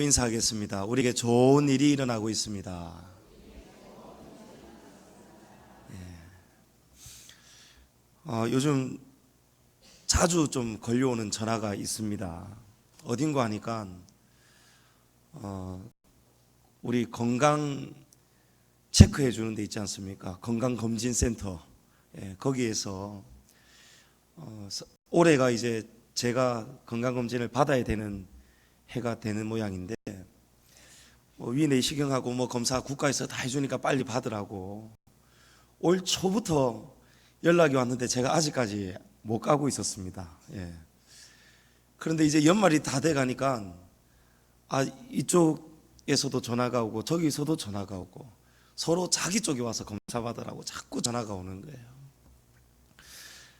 인사하겠습니다. 우리에게 좋은 일이 일어나고 있습니다. 요즘 자주 좀 걸려오는 전화가 있습니다. 어딘가 하니까 우리 건강 체크해 주는 데 있지 않습니까? 건강검진센터. 거기에서 올해가 이제 제가 건강검진을 받아야 되는 해가 되는 모양인데, 위 내시경하고 검사 국가에서 다 해주니까 빨리 받으라고 올 초부터 연락이 왔는데 제가 아직까지 못 가고 있었습니다. 그런데 이제 연말이 다 돼 가니까 이쪽에서도 전화가 오고 저기서도 전화가 오고 서로 자기 쪽에 와서 검사 받으라고 자꾸 전화가 오는 거예요.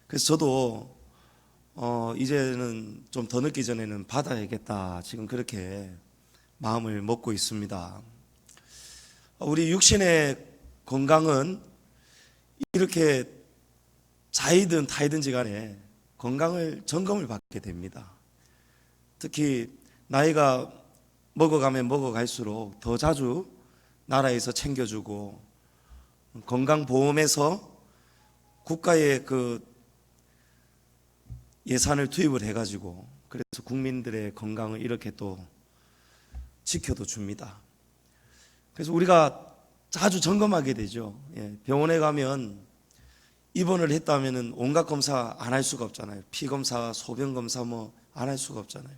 그래서 저도 이제는 좀 더 늦기 전에는 받아야겠다, 지금 그렇게 마음을 먹고 있습니다. 우리 육신의 건강은 이렇게 자이든 타이든지 간에 건강을 점검을 받게 됩니다. 특히 나이가 먹어가면 먹어갈수록 더 자주 나라에서 챙겨주고, 건강보험에서 국가의 그 예산을 투입을 해가지고, 그래서 국민들의 건강을 이렇게 또 지켜도 줍니다. 그래서 우리가 자주 점검하게 되죠. 병원에 가면 입원을 했다면 온갖 검사 안 할 수가 없잖아요. 피 검사, 소변 검사 안 할 수가 없잖아요.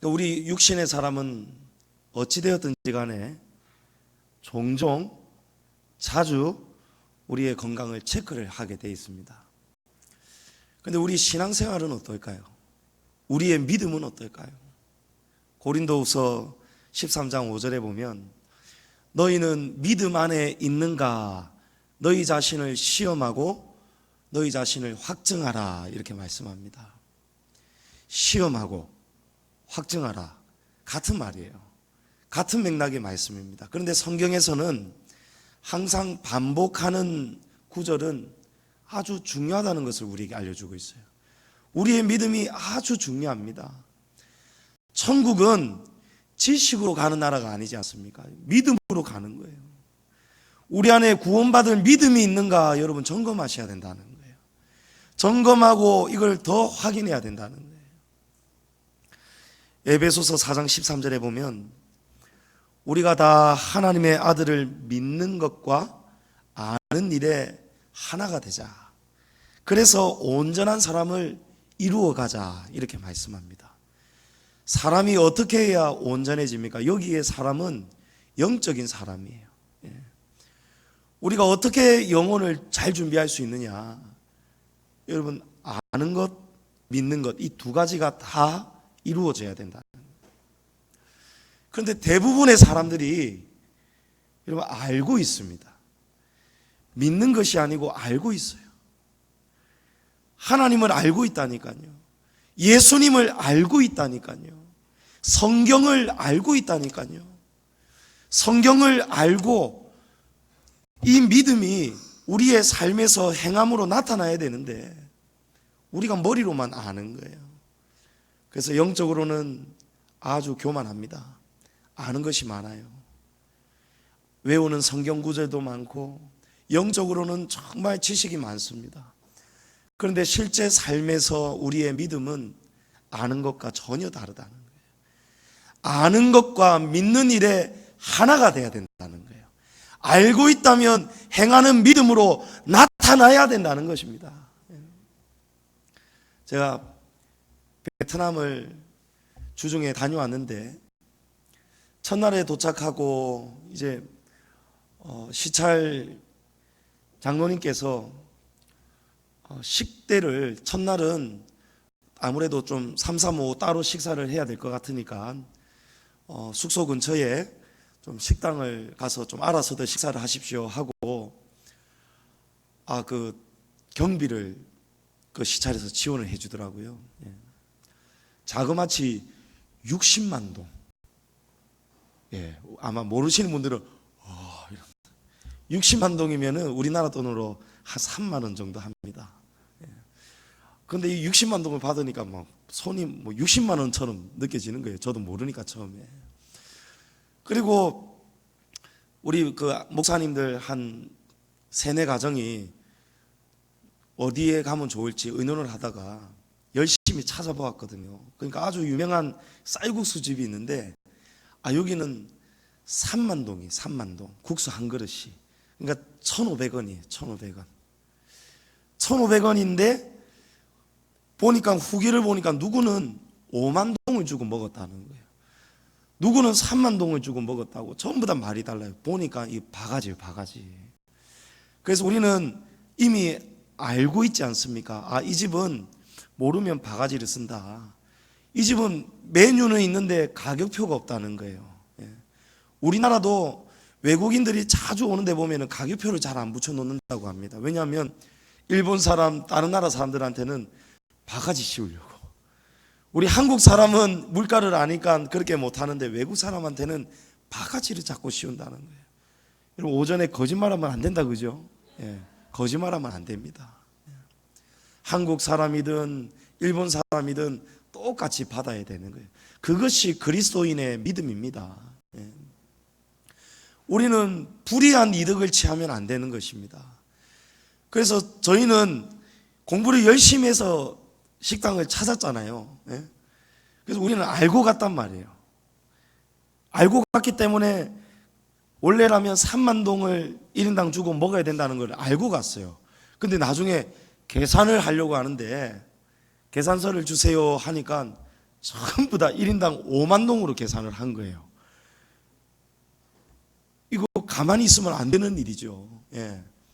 우리 육신의 사람은 어찌되었든지 간에 종종 자주 우리의 건강을 체크를 하게 되어 있습니다. 그런데 우리 신앙생활은 어떨까요? 우리의 믿음은 어떨까요? 고린도후서 13장 5절에 보면, 너희는 믿음 안에 있는가? 너희 자신을 시험하고 너희 자신을 확증하라, 이렇게 말씀합니다. 시험하고 확증하라, 같은 말이에요. 같은 맥락의 말씀입니다. 그런데 성경에서는 항상 반복하는 구절은 아주 중요하다는 것을 우리에게 알려주고 있어요. 우리의 믿음이 아주 중요합니다. 천국은 지식으로 가는 나라가 아니지 않습니까? 믿음으로 가는 거예요. 우리 안에 구원받을 믿음이 있는가, 여러분 점검하셔야 된다는 거예요. 점검하고 이걸 더 확인해야 된다는 거예요. 에베소서 4장 13절에 보면, 우리가 다 하나님의 아들을 믿는 것과 아는 일에 하나가 되자, 그래서 온전한 사람을 이루어 가자, 이렇게 말씀합니다. 사람이 어떻게 해야 온전해집니까? 여기에 사람은 영적인 사람이에요. 우리가 어떻게 영혼을 잘 준비할 수 있느냐? 여러분, 아는 것, 믿는 것, 이 두 가지가 다 이루어져야 된다. 그런데 대부분의 사람들이 여러분 알고 있습니다. 믿는 것이 아니고 알고 있어요. 하나님을 알고 있다니까요. 예수님을 알고 있다니까요. 성경을 알고 있다니까요. 성경을 알고 이 믿음이 우리의 삶에서 행함으로 나타나야 되는데, 우리가 머리로만 아는 거예요. 그래서 영적으로는 아주 교만합니다. 아는 것이 많아요. 외우는 성경 구절도 많고 영적으로는 정말 지식이 많습니다. 그런데 실제 삶에서 우리의 믿음은 아는 것과 전혀 다르다는 거예요. 아는 것과 믿는 일에 하나가 돼야 된다는 거예요. 알고 있다면 행하는 믿음으로 나타나야 된다는 것입니다. 제가 베트남을 주중에 다녀왔는데, 첫날에 도착하고 이제 시찰 장로님께서 식대를, 첫날은 아무래도 좀 3, 3, 5 따로 식사를 해야 될 것 같으니까 숙소 근처에 좀 식당을 가서 좀 알아서들 식사를 하십시오 하고, 그 경비를 그 시찰에서 지원을 해 주더라고요. 자그마치 60만 동. 아마 모르시는 분들은 60만 동이면은 우리나라 돈으로 한 3만 원 정도 합니다. 그런데 이 60만 동을 받으니까 손이 뭐 60만 원처럼 느껴지는 거예요. 저도 모르니까 처음에. 그리고 우리 그 목사님들 한 세네 가정이 어디에 가면 좋을지 의논을 하다가 열심히 찾아보았거든요. 그러니까 아주 유명한 쌀국수 집이 있는데, 여기는 3만동 국수 한 그릇이, 그러니까 1,500원이에요. 1,500원. 1,500원인데 보니까 후기를 보니까 누구는 5만 동을 주고 먹었다는 거예요. 누구는 3만 동을 주고 먹었다고. 전부 다 말이 달라요. 보니까 이 바가지예요, 바가지. 그래서 우리는 이미 알고 있지 않습니까? 이 집은 모르면 바가지를 쓴다. 이 집은 메뉴는 있는데 가격표가 없다는 거예요. 우리나라도 외국인들이 자주 오는데 보면 가격표를 잘 안 붙여놓는다고 합니다. 왜냐하면 일본 사람, 다른 나라 사람들한테는 바가지 씌우려고. 우리 한국 사람은 물가를 아니까 그렇게 못하는데 외국 사람한테는 바가지를 자꾸 씌운다는 거예요. 여러분, 오전에 거짓말하면 안 된다, 그죠? 거짓말하면 안 됩니다. 한국 사람이든 일본 사람이든 똑같이 받아야 되는 거예요. 그것이 그리스도인의 믿음입니다. 우리는 불이한 이득을 취하면 안 되는 것입니다. 그래서 저희는 공부를 열심히 해서 식당을 찾았잖아요. 그래서 우리는 알고 갔단 말이에요. 알고 갔기 때문에 원래라면 3만 동을 1인당 주고 먹어야 된다는 걸 알고 갔어요. 근데 나중에 계산을 하려고 하는데 계산서를 주세요 하니까 전부 다 1인당 5만 동으로 계산을 한 거예요. 이거 가만히 있으면 안 되는 일이죠.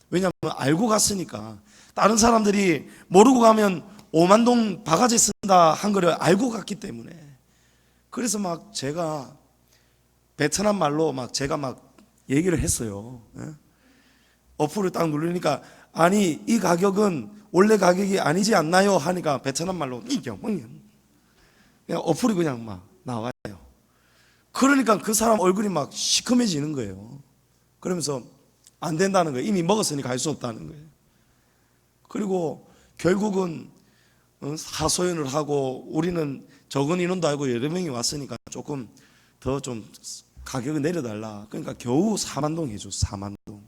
왜냐하면 알고 갔으니까. 다른 사람들이 모르고 가면 5만 동 바가지 쓴다 한 거를 알고 갔기 때문에. 그래서 막 제가 베트남 말로 제가 얘기를 했어요. 어플을 딱 누르니까, 아니 이 가격은 원래 가격이 아니지 않나요? 하니까 베트남 말로 그냥 어플이 그냥 나와요. 그러니까 그 사람 얼굴이 시커매지는 거예요. 그러면서 안 된다는 거예요. 이미 먹었으니까 할 수 없다는 거예요. 그리고 결국은 하소연을 하고, 우리는 적은 인원도 알고 여러 명이 왔으니까 조금 더 좀 가격을 내려달라. 그러니까 겨우 4만 동 해줘. 4만 동.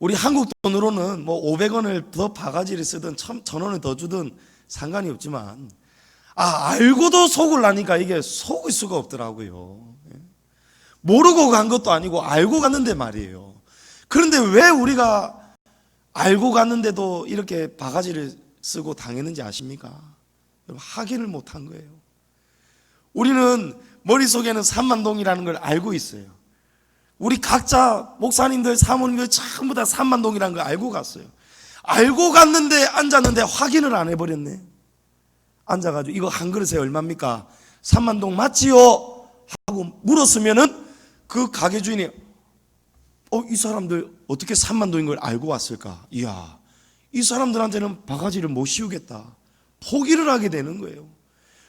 우리 한국 돈으로는 500원을 더 바가지를 쓰든 1,000원을 더 주든 상관이 없지만, 알고도 속을 나니까 이게 속을 수가 없더라고요. 모르고 간 것도 아니고 알고 갔는데 말이에요. 그런데 왜 우리가 알고 갔는데도 이렇게 바가지를 쓰고 당했는지 아십니까? 확인을 못한 거예요. 우리는 머릿속에는 3만 동이라는 걸 알고 있어요. 우리 각자 목사님들, 사모님들 전부 다 3만 동이라는 걸 알고 갔어요. 알고 갔는데 앉았는데 확인을 안 해버렸네. 앉아가지고 이거 한 그릇에 얼마입니까? 3만 동 맞지요? 하고 물었으면은 그 가게 주인이 이 사람들 어떻게 3만 동인 걸 알고 왔을까? 이야, 이 사람들한테는 바가지를 못 씌우겠다. 포기를 하게 되는 거예요.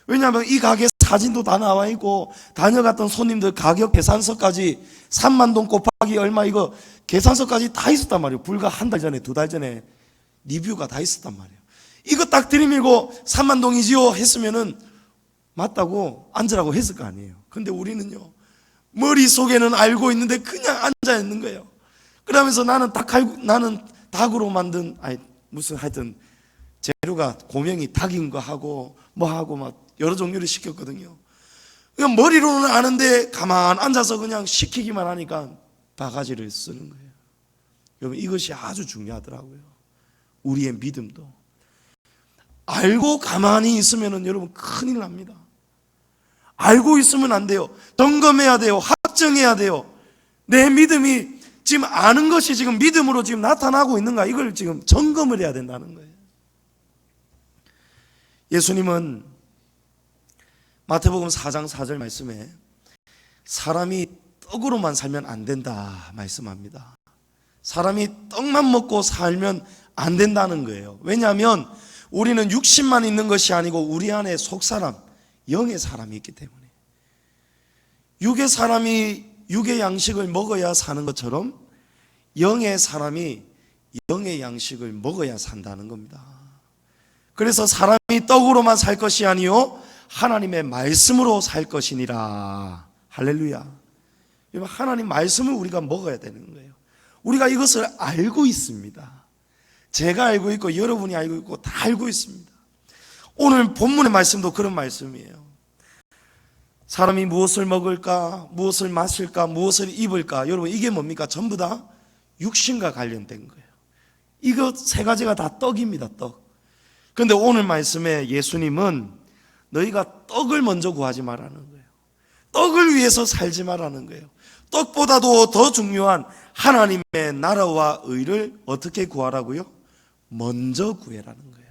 왜냐하면 이 가게 사진도 다 나와 있고 다녀갔던 손님들 가격 계산서까지 3만 동 곱하기 얼마 이거 계산서까지 다 있었단 말이에요. 불과 한 달 전에, 2달 전에 리뷰가 다 있었단 말이에요. 이거 딱 들이밀고 3만 동이지요 했으면은 맞다고 앉으라고 했을 거 아니에요. 근데 우리는요, 머릿속에는 알고 있는데 그냥 앉아 있는 거예요. 그러면서 나는 닭으로 만든, 무슨 하여튼 재료가 고명이 닭인 거 하고 하고 여러 종류를 시켰거든요. 그냥 머리로는 아는데 가만 앉아서 그냥 시키기만 하니까 바가지를 쓰는 거예요. 여러분, 이것이 아주 중요하더라고요. 우리의 믿음도. 알고 가만히 있으면 여러분 큰일 납니다. 알고 있으면 안 돼요. 점검해야 돼요. 확정해야 돼요. 내 믿음이 지금 아는 것이 지금 믿음으로 지금 나타나고 있는가, 이걸 지금 점검을 해야 된다는 거예요. 예수님은 마태복음 4장 4절 말씀에 사람이 떡으로만 살면 안 된다 말씀합니다. 사람이 떡만 먹고 살면 안 된다는 거예요. 왜냐하면 우리는 육신만 있는 것이 아니고 우리 안에 속사람, 영의 사람이 있기 때문에. 육의 사람이 육의 양식을 먹어야 사는 것처럼 영의 사람이 영의 양식을 먹어야 산다는 겁니다. 그래서 사람이 떡으로만 살 것이 아니요 하나님의 말씀으로 살 것이니라. 할렐루야. 하나님 말씀을 우리가 먹어야 되는 거예요. 우리가 이것을 알고 있습니다. 제가 알고 있고 여러분이 알고 있고 다 알고 있습니다. 오늘 본문의 말씀도 그런 말씀이에요. 사람이 무엇을 먹을까, 무엇을 마실까, 무엇을 입을까. 여러분, 이게 뭡니까? 전부 다 육신과 관련된 거예요. 이거 세 가지가 다 떡입니다. 떡. 그런데 오늘 말씀에 예수님은 너희가 떡을 먼저 구하지 말라는 거예요. 떡을 위해서 살지 말라는 거예요. 떡보다도 더 중요한 하나님의 나라와 의를 어떻게 구하라고요? 먼저 구해라는 거예요.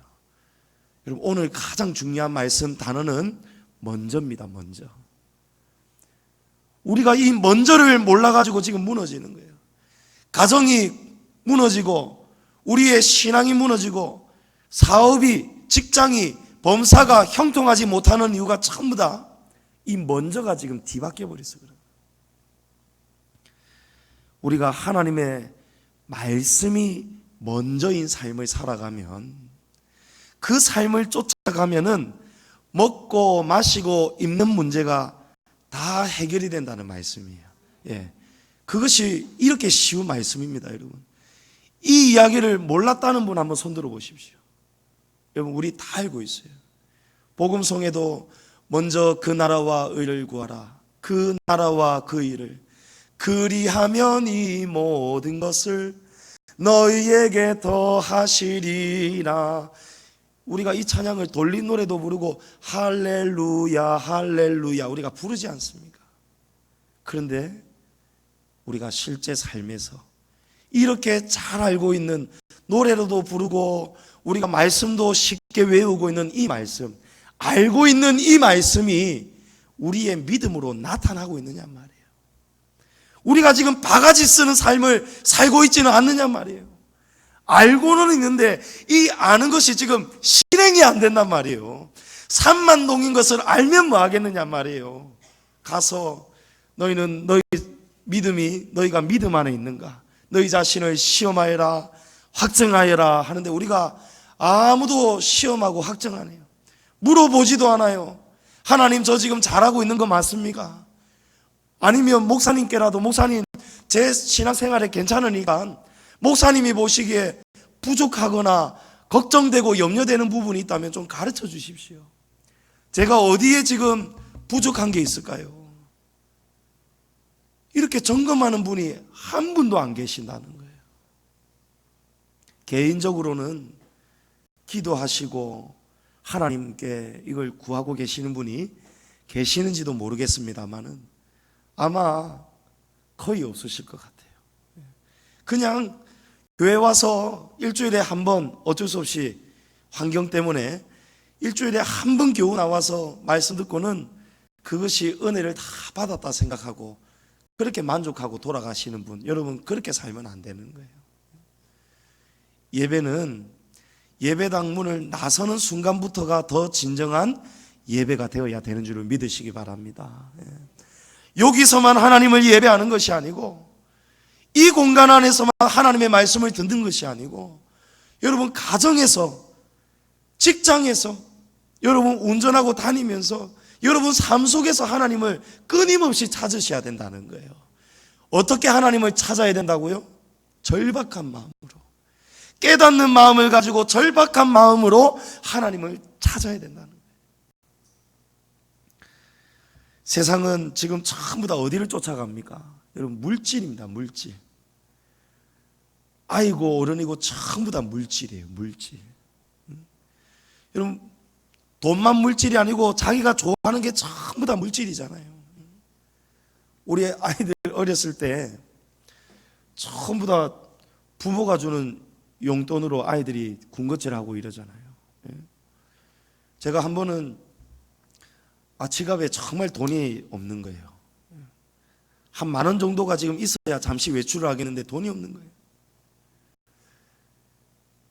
여러분, 오늘 가장 중요한 말씀 단어는 먼저입니다. 먼저. 우리가 이 먼저를 몰라가지고 지금 무너지는 거예요. 가정이 무너지고 우리의 신앙이 무너지고 사업이, 직장이, 범사가 형통하지 못하는 이유가 전부 다 이 먼저가 지금 뒤바뀌어 버려서 그래요. 우리가 하나님의 말씀이 먼저인 삶을 살아가면, 그 삶을 쫓아가면은 먹고 마시고 입는 문제가 다 해결이 된다는 말씀이에요. 예. 그것이 이렇게 쉬운 말씀입니다, 여러분. 이 이야기를 몰랐다는 분 한번 손들어 보십시오. 여러분, 우리 다 알고 있어요. 복음송에도 먼저 그 나라와 의를 구하라. 그 나라와 그 일을. 그리하면 이 모든 것을 너희에게 더하시리라. 우리가 이 찬양을 돌린 노래도 부르고 할렐루야 할렐루야 우리가 부르지 않습니까? 그런데 우리가 실제 삶에서 이렇게 잘 알고 있는, 노래로도 부르고 우리가 말씀도 쉽게 외우고 있는 이 말씀, 알고 있는 이 말씀이 우리의 믿음으로 나타나고 있느냐 말이에요. 우리가 지금 바가지 쓰는 삶을 살고 있지는 않느냐 말이에요. 알고는 있는데 이 아는 것이 지금 실행이 안 된단 말이에요. 산만동인 것을 알면 뭐 하겠느냐 말이에요. 가서 너희는 너희 믿음이, 너희가 믿음 안에 있는가, 너희 자신을 시험하여라, 확증하여라 하는데 우리가 아무도 시험하고 확증 안 해요. 물어보지도 않아요. 하나님, 저 지금 잘하고 있는 거 맞습니까? 아니면 목사님께라도, 목사님 제 신앙생활에 괜찮으니까 목사님이 보시기에 부족하거나 걱정되고 염려되는 부분이 있다면 좀 가르쳐 주십시오. 제가 어디에 지금 부족한 게 있을까요? 이렇게 점검하는 분이 한 분도 안 계신다는 거예요. 개인적으로는 기도하시고 하나님께 이걸 구하고 계시는 분이 계시는지도 모르겠습니다만은 아마 거의 없으실 것 같아요. 그냥 교회 와서 일주일에 한 번, 어쩔 수 없이 환경 때문에 일주일에 한 번 겨우 나와서 말씀 듣고는 그것이 은혜를 다 받았다 생각하고 그렇게 만족하고 돌아가시는 분, 여러분 그렇게 살면 안 되는 거예요. 예배는 예배당 문을 나서는 순간부터가 더 진정한 예배가 되어야 되는 줄을 믿으시기 바랍니다. 여기서만 하나님을 예배하는 것이 아니고, 이 공간 안에서만 하나님의 말씀을 듣는 것이 아니고, 여러분 가정에서, 직장에서, 여러분 운전하고 다니면서 여러분 삶 속에서 하나님을 끊임없이 찾으셔야 된다는 거예요. 어떻게 하나님을 찾아야 된다고요? 절박한 마음으로, 깨닫는 마음을 가지고 절박한 마음으로 하나님을 찾아야 된다는 거예요. 세상은 지금 전부 다 어디를 쫓아갑니까? 여러분 물질입니다. 물질. 아이고 어른이고 전부 다 물질이에요. 물질. 여러분 돈만 물질이 아니고 자기가 좋아하는 게 전부 다 물질이잖아요. 우리 아이들 어렸을 때 전부 다 부모가 주는 용돈으로 아이들이 군것질하고 이러잖아요. 제가 한 번은 지갑에 정말 돈이 없는 거예요. 한 10,000원 정도가 지금 있어야 잠시 외출을 하겠는데 돈이 없는 거예요.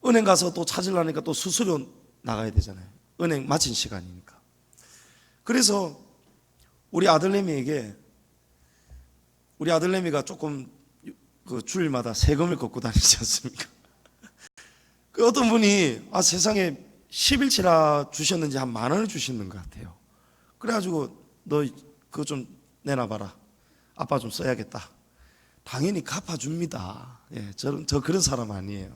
은행 가서 또 찾으려니까 또 수수료 나가야 되잖아요. 은행 마친 시간이니까. 그래서 우리 아들내미가 조금 그 주일마다 세금을 걷고 다니지 않습니까? 그 어떤 분이 세상에 10일치라 주셨는지 한 10,000원을 주시는 것 같아요. 그래가지고 너 그거 좀 내놔봐라. 아빠 좀 써야겠다. 당연히 갚아줍니다. 예, 저 그런 사람 아니에요.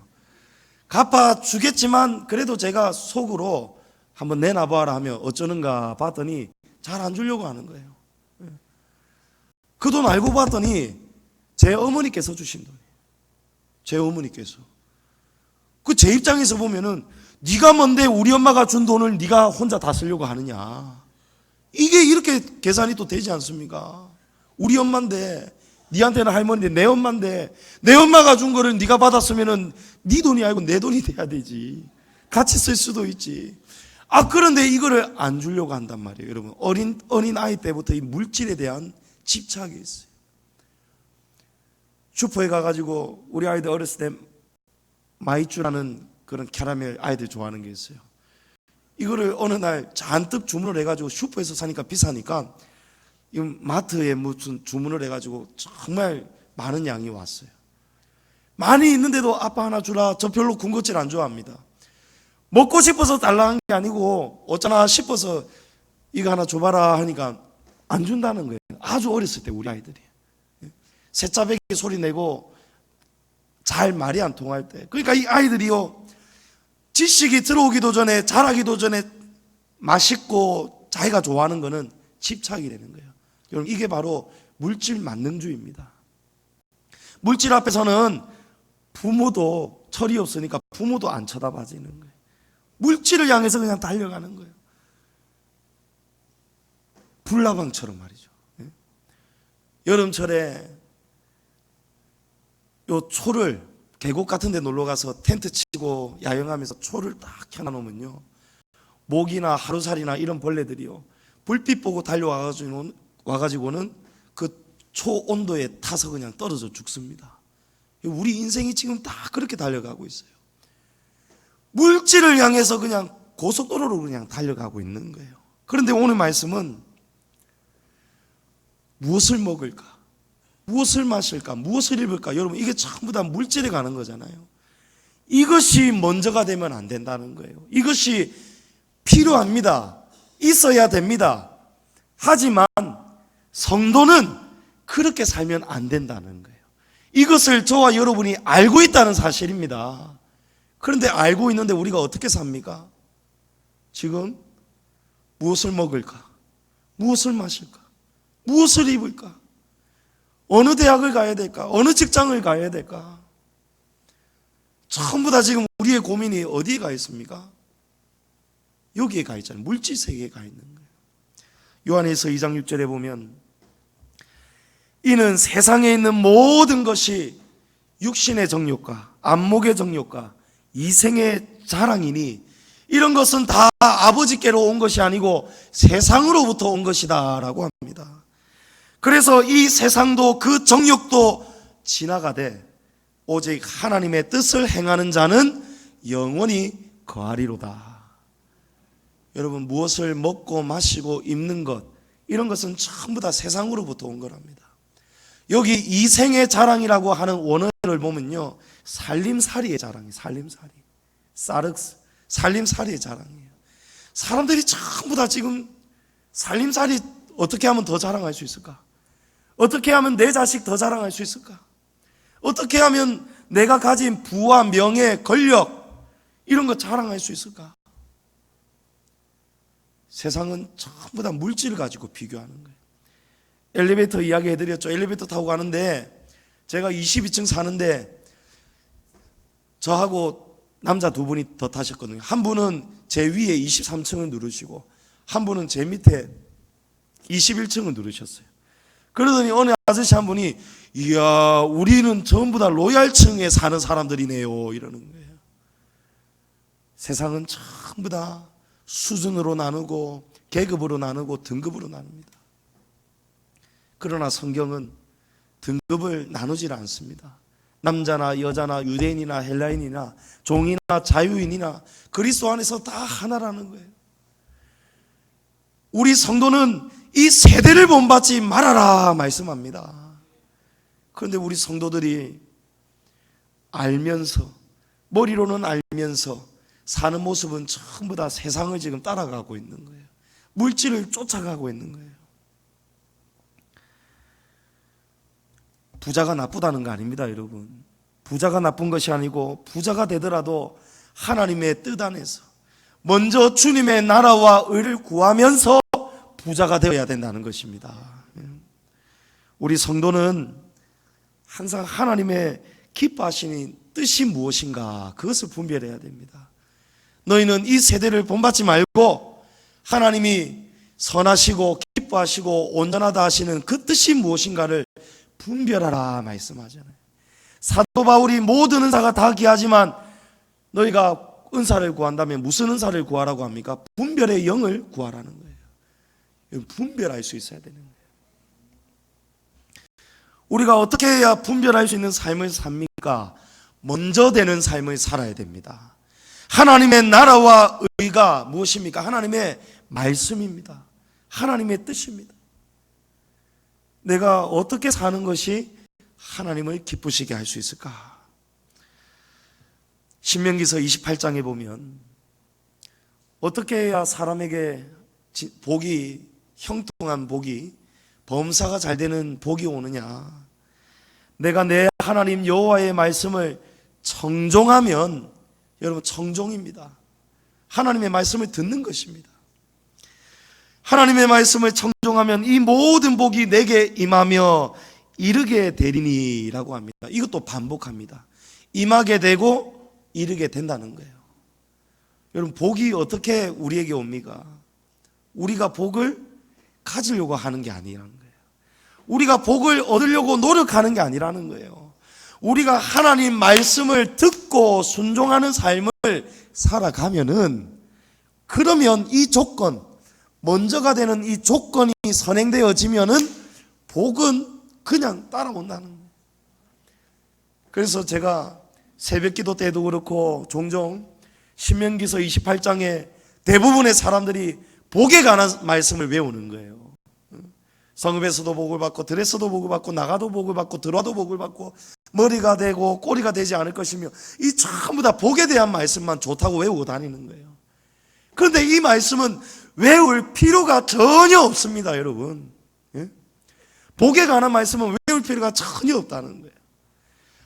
갚아주겠지만 그래도 제가 속으로 한번 내놔봐라 하면 어쩌는가 봤더니 잘 안 주려고 하는 거예요. 그 돈 알고 봤더니 제 어머니께서 주신 돈이에요. 제 어머니께서. 그 제 입장에서 보면은 네가 뭔데 우리 엄마가 준 돈을 네가 혼자 다 쓰려고 하느냐. 이게 이렇게 계산이 또 되지 않습니까? 우리 엄마인데, 니한테는 할머니인데 내 엄마인데 내 엄마가 준 거를 네가 받았으면은 네 돈이 아니고 내 돈이 돼야 되지. 같이 쓸 수도 있지. 그런데 이거를 안 주려고 한단 말이에요. 여러분, 어린 아이 때부터 이 물질에 대한 집착이 있어요. 슈퍼에 가가지고 우리 아이들 어렸을 때 마이쮸라는 그런 캐러멜 아이들 좋아하는 게 있어요. 이거를 어느 날 잔뜩 주문을 해가지고 슈퍼에서 사니까 비싸니까 이 마트에 무슨 주문을 해가지고 정말 많은 양이 왔어요. 많이 있는데도 아빠 하나 주라. 저 별로 군것질 안 좋아합니다. 먹고 싶어서 달라는 게 아니고 어쩌나 싶어서 이거 하나 줘봐라 하니까 안 준다는 거예요. 아주 어렸을 때 우리 아이들이 새짜배기 소리 내고 잘 말이 안 통할 때. 그러니까 이 아이들이요, 지식이 들어오기도 전에, 자라기도 전에 맛있고 자기가 좋아하는 거는 집착이 되는 거예요. 여러분, 이게 바로 물질 만능주의입니다. 물질 앞에서는 부모도 철이 없으니까 부모도 안 쳐다봐지는 거예요. 물질을 향해서 그냥 달려가는 거예요. 불나방처럼 말이죠. 여름철에 요 초를 계곡 같은 데 놀러 가서 텐트 치고 야영하면서 초를 딱 켜놓으면요, 모기나 하루살이나 이런 벌레들이요, 불빛 보고 달려와가지고는 그 초 온도에 타서 그냥 떨어져 죽습니다. 우리 인생이 지금 다 그렇게 달려가고 있어요. 물질을 향해서 그냥 고속도로로 그냥 달려가고 있는 거예요. 그런데 오늘 말씀은 무엇을 먹을까? 무엇을 마실까? 무엇을 입을까? 여러분, 이게 전부 다 물질에 가는 거잖아요. 이것이 먼저가 되면 안 된다는 거예요. 이것이 필요합니다. 있어야 됩니다. 하지만 성도는 그렇게 살면 안 된다는 거예요. 이것을 저와 여러분이 알고 있다는 사실입니다. 그런데 알고 있는데 우리가 어떻게 삽니까? 지금 무엇을 먹을까? 무엇을 마실까? 무엇을 입을까? 어느 대학을 가야 될까? 어느 직장을 가야 될까? 전부 다 지금 우리의 고민이 어디에 가 있습니까? 여기에 가 있잖아요. 물질 세계에 가 있는 거예요. 요한일서 2장 6절에 보면 이는 세상에 있는 모든 것이 육신의 정욕과 안목의 정욕과 이생의 자랑이니 이런 것은 다 아버지께로 온 것이 아니고 세상으로부터 온 것이다 라고 합니다. 그래서 이 세상도 그 정욕도 지나가되 오직 하나님의 뜻을 행하는 자는 영원히 거하리로다. 여러분, 무엇을 먹고 마시고 입는 것, 이런 것은 전부 다 세상으로부터 온 거랍니다. 여기 이생의 자랑이라고 하는 원어를 보면요, 살림살이의 자랑이에요. 살림살이, 사륵스, 살림살이의 자랑이에요. 사람들이 전부 다 지금 살림살이 어떻게 하면 더 자랑할 수 있을까? 어떻게 하면 내 자식 더 자랑할 수 있을까? 어떻게 하면 내가 가진 부와 명예, 권력 이런 거 자랑할 수 있을까? 세상은 전부 다 물질을 가지고 비교하는 거예요. 엘리베이터 이야기 해드렸죠. 엘리베이터 타고 가는데 제가 22층 사는데 저하고 남자 두 분이 더 타셨거든요. 한 분은 제 위에 23층을 누르시고 한 분은 제 밑에 21층을 누르셨어요. 그러더니 어느 아저씨 한 분이 이야, 우리는 전부 다 로얄층에 사는 사람들이네요 이러는 거예요. 세상은 전부 다 수준으로 나누고 계급으로 나누고 등급으로 나눕니다. 그러나 성경은 등급을 나누질 않습니다. 남자나 여자나 유대인이나 헬라인이나 종이나 자유인이나 그리스도 안에서 다 하나라는 거예요. 우리 성도는 이 세대를 본받지 말아라 말씀합니다. 그런데 우리 성도들이 알면서, 머리로는 알면서 사는 모습은 전부 다 세상을 지금 따라가고 있는 거예요. 물질을 쫓아가고 있는 거예요. 부자가 나쁘다는 거 아닙니다, 여러분. 부자가 나쁜 것이 아니고 부자가 되더라도 하나님의 뜻 안에서 먼저 주님의 나라와 의를 구하면서 부자가 되어야 된다는 것입니다. 우리 성도는 항상 하나님의 기뻐하시는 뜻이 무엇인가 그것을 분별해야 됩니다. 너희는 이 세대를 본받지 말고 하나님이 선하시고 기뻐하시고 온전하다 하시는 그 뜻이 무엇인가를 분별하라 말씀하잖아요. 사도 바울이 모든 은사가 다 귀하지만 너희가 은사를 구한다면 무슨 은사를 구하라고 합니까? 분별의 영을 구하라는 거예요. 분별할 수 있어야 되는 거예요. 우리가 어떻게 해야 분별할 수 있는 삶을 삽니까? 먼저 되는 삶을 살아야 됩니다. 하나님의 나라와 의가 무엇입니까? 하나님의 말씀입니다. 하나님의 뜻입니다. 내가 어떻게 사는 것이 하나님을 기쁘시게 할 수 있을까? 신명기서 28장에 보면 어떻게 해야 사람에게 복이, 형통한 복이, 범사가 잘 되는 복이 오느냐? 내가 내 하나님 여호와의 말씀을 청종하면, 여러분 청종입니다. 하나님의 말씀을 듣는 것입니다. 하나님의 말씀을 청종하면 이 모든 복이 내게 임하며 이르게 되리니라고 합니다. 이것도 반복합니다. 임하게 되고 이르게 된다는 거예요. 여러분 복이 어떻게 우리에게 옵니까? 우리가 복을 가지려고 하는 게 아니라는 거예요. 우리가 복을 얻으려고 노력하는 게 아니라는 거예요. 우리가 하나님 말씀을 듣고 순종하는 삶을 살아가면은, 그러면 이 조건, 먼저가 되는 이 조건이 선행되어지면은 복은 그냥 따라온다는 거예요. 그래서 제가 새벽 기도 때도 그렇고 종종 신명기서 28장에 대부분의 사람들이 복에 관한 말씀을 외우는 거예요. 성읍에서도 복을 받고 들에서도 복을 받고 나가도 복을 받고 들어와도 복을 받고 머리가 되고 꼬리가 되지 않을 것이며, 이 전부 다 복에 대한 말씀만 좋다고 외우고 다니는 거예요. 그런데 이 말씀은 외울 필요가 전혀 없습니다, 여러분. 복에 관한 말씀은 외울 필요가 전혀 없다는 거예요.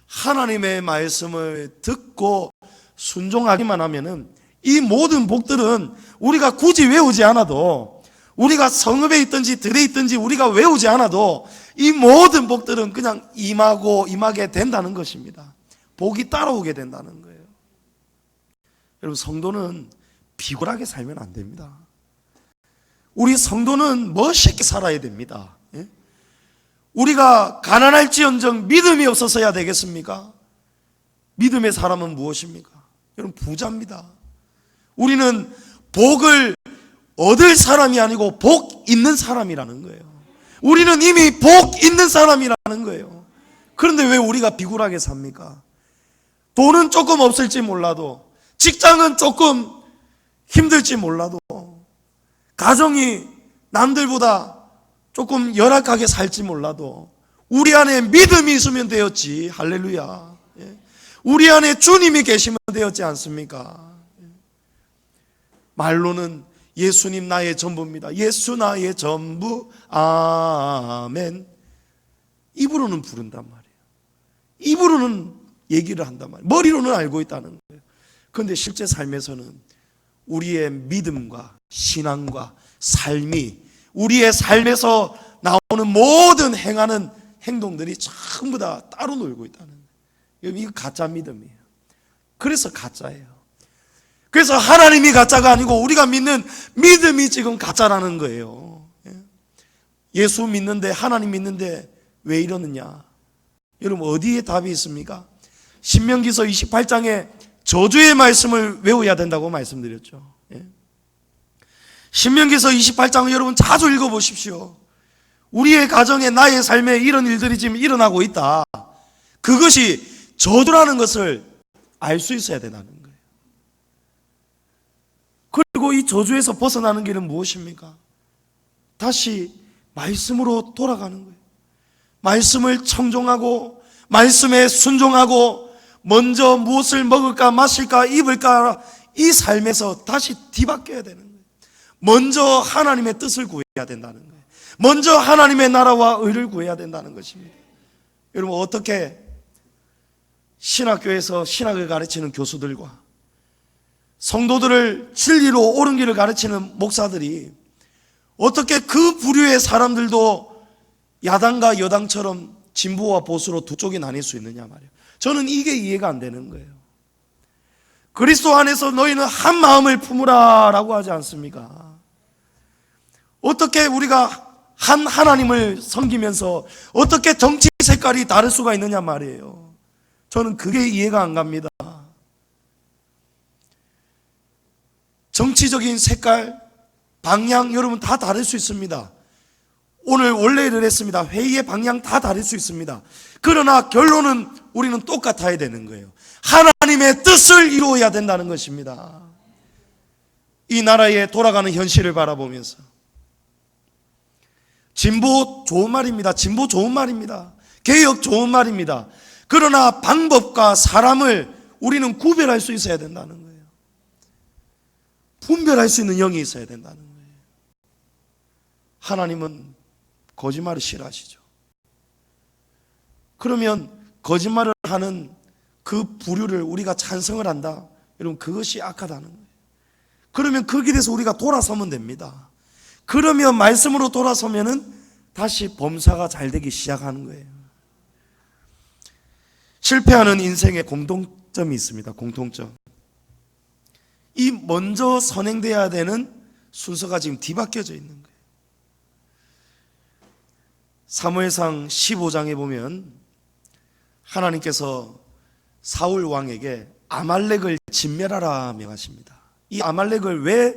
하나님의 말씀을 듣고 순종하기만 하면은 이 모든 복들은 우리가 굳이 외우지 않아도, 우리가 성읍에 있든지 들에 있든지 우리가 외우지 않아도 이 모든 복들은 그냥 임하게 된다는 것입니다. 복이 따라오게 된다는 거예요. 여러분 성도는 비굴하게 살면 안 됩니다. 우리 성도는 멋있게 살아야 됩니다. 우리가 가난할지언정 믿음이 없어서야 되겠습니까? 믿음의 사람은 무엇입니까? 여러분 부자입니다. 우리는 복을 얻을 사람이 아니고 복 있는 사람이라는 거예요. 우리는 이미 복 있는 사람이라는 거예요. 그런데 왜 우리가 비굴하게 삽니까? 돈은 조금 없을지 몰라도, 직장은 조금 힘들지 몰라도, 가정이 남들보다 조금 열악하게 살지 몰라도 우리 안에 믿음이 있으면 되었지. 할렐루야. 우리 안에 주님이 계시면 되었지 않습니까? 말로는 예수님 나의 전부입니다. 예수 나의 전부. 아멘. 입으로는 부른단 말이에요. 입으로는 얘기를 한단 말이에요. 머리로는 알고 있다는 거예요. 그런데 실제 삶에서는 우리의 믿음과 신앙과 삶이, 우리의 삶에서 나오는 모든 행하는 행동들이 전부 다 따로 놀고 있다는 거예요. 이거 가짜 믿음이에요. 그래서 가짜예요. 그래서 하나님이 가짜가 아니고 우리가 믿는 믿음이 지금 가짜라는 거예요. 예수 믿는데, 하나님 믿는데 왜 이러느냐? 여러분 어디에 답이 있습니까? 신명기서 28장에 저주의 말씀을 외워야 된다고 말씀드렸죠. 신명기서 28장을 여러분 자주 읽어보십시오. 우리의 가정에, 나의 삶에 이런 일들이 지금 일어나고 있다. 그것이 저주라는 것을 알 수 있어야 된다는 거예요. 그리고 이 저주에서 벗어나는 길은 무엇입니까? 다시 말씀으로 돌아가는 거예요. 말씀을 청종하고 말씀에 순종하고, 먼저 무엇을 먹을까 마실까 입을까 이 삶에서 다시 뒤바뀌어야 되는 거예요. 먼저 하나님의 뜻을 구해야 된다는 거예요. 먼저 하나님의 나라와 의를 구해야 된다는 것입니다. 여러분, 어떻게 신학교에서 신학을 가르치는 교수들과 성도들을 진리로 옳은 길을 가르치는 목사들이 어떻게 그 부류의 사람들도 야당과 여당처럼 진보와 보수로 두 쪽이 나뉠 수 있느냐 말이에요. 저는 이게 이해가 안 되는 거예요. 그리스도 안에서 너희는 한 마음을 품으라 라고 하지 않습니까? 어떻게 우리가 한 하나님을 섬기면서 어떻게 정치 색깔이 다를 수가 있느냐 말이에요. 저는 그게 이해가 안 갑니다. 정치적인 색깔, 방향 여러분 다 다를 수 있습니다. 오늘 원래를 했습니다. 회의의 방향 다 다를 수 있습니다. 그러나 결론은 우리는 똑같아야 되는 거예요. 하나님의 뜻을 이루어야 된다는 것입니다. 이 나라에 돌아가는 현실을 바라보면서 진보 좋은 말입니다. 진보 좋은 말입니다. 개혁 좋은 말입니다. 그러나 방법과 사람을 우리는 구별할 수 있어야 된다는 거예요. 분별할 수 있는 영이 있어야 된다는 거예요. 하나님은 거짓말을 싫어하시죠. 그러면 거짓말을 하는 그 부류를 우리가 찬성을 한다. 여러분, 그것이 악하다는 거예요. 그러면 그 길에서 우리가 돌아서면 됩니다. 그러면 말씀으로 돌아서면은 다시 범사가 잘 되기 시작하는 거예요. 실패하는 인생에 공통점이 있습니다. 공통점. 이 먼저 선행돼야 되는 순서가 지금 뒤바뀌어져 있는 거예요. 사무엘상 15장에 보면 하나님께서 사울 왕에게 아말렉을 진멸하라 명하십니다. 이 아말렉을 왜